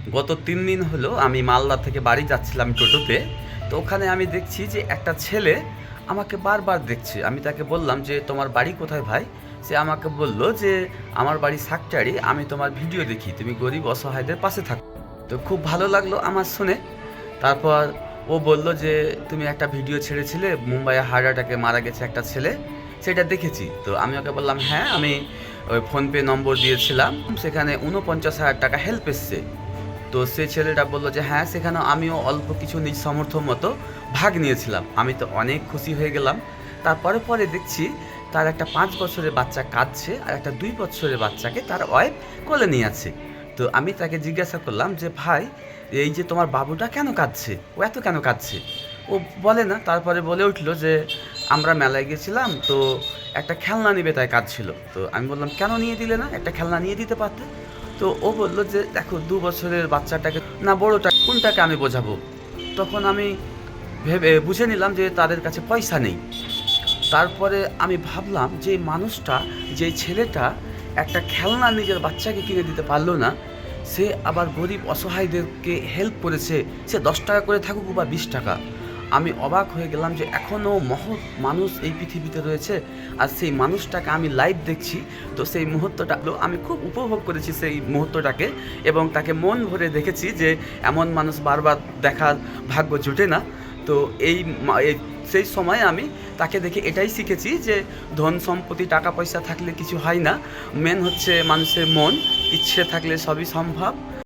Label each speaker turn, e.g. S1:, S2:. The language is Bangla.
S1: গত ৩ দিন হলো আমি মালদা থেকে বাড়ি যাচ্ছিলাম টোটোতে। তো ওখানে আমি দেখছি যে একটা ছেলে আমাকে বারবার দেখছে। আমি তাকে বললাম যে, "তোমার বাড়ি কোথায় ভাই?" সে আমাকে বলল যে, "আমার বাড়ি সাকটারি, আমি তোমার ভিডিও দেখি, তুমি গরিব অসহায়দের পাশে থাকো।" তো খুব ভালো লাগলো আমার শুনে। তারপর ও বলল যে, "তুমি একটা ভিডিও ছেড়েছিলে, মুম্বাইয়ে হার্ট অ্যাটাকে মারা গেছে একটা ছেলে, সেটা দেখেছি।" তো আমি ওকে বললাম, "হ্যাঁ, আমি ওই ফোনপে নম্বর দিয়েছিলাম, সেখানে ৪৯,০০০ টাকা হেল্প এসছে।" তো সে ছেলেটা বলল যে, "হ্যাঁ, সেখানেও আমিও অল্প কিছু নিজ সামর্থ্য মতো ভাগ নিয়েছিলাম।" আমি তো অনেক খুশি হয়ে গেলাম। পরে দেখছি তার একটা ৫ বছরের বাচ্চা কাঁদছে আর একটা ২ বছরের বাচ্চাকে তার ওয়াইফ কোলে নিয়ে আছে। তো আমি তাকে জিজ্ঞাসা করলাম যে, "ভাই, এই যে তোমার বাবুটা কেন কাঁদছে? ও এত কেন কাঁদছে?" ও বলে না। তারপরে বলে উঠল যে, "আমরা মেলায় গেছিলাম, তো একটা খেলনা নিবে তাই কাঁদছিল।" তো আমি বললাম, "কেন নিয়ে দিলে না? একটা খেলনা নিয়ে দিতে পারতে।" তো ও বলল যে, "দেখো, ২ বছরের বাচ্চাটাকে না বড়টা কোনটাকে আমি বোঝাবো?" তখন আমি বুঝে নিলাম যে তাদের কাছে পয়সা নেই। তারপরে আমি ভাবলাম যে এই মানুষটা, যে ছেলেটা একটা খেলনা নিজের বাচ্চাকে কিনে দিতে পারলো না, সে আবার গরিব অসহায়দেরকে হেল্প করেছে, সে ১০ টাকা করে থাকুক বা ২০ টাকা। আমি অবাক হয়ে গেলাম যে এখনও মহৎ মানুষ এই পৃথিবীতে রয়েছে, আর সেই মানুষটাকে আমি লাইভ দেখছি। তো সেই মুহূর্তটা আমি খুব উপভোগ করেছি সেই মুহূর্তটাকে, এবং তাকে মন ভরে দেখেছি যে এমন মানুষ বারবার দেখার ভাগ্য জোটে না। তো এই সেই সময় আমি তাকে দেখে এটাই শিখেছি যে ধন সম্পত্তি টাকা পয়সা থাকলে কিছু হয় না, মেন হচ্ছে মানুষের মন, ইচ্ছে থাকলে সবই সম্ভব।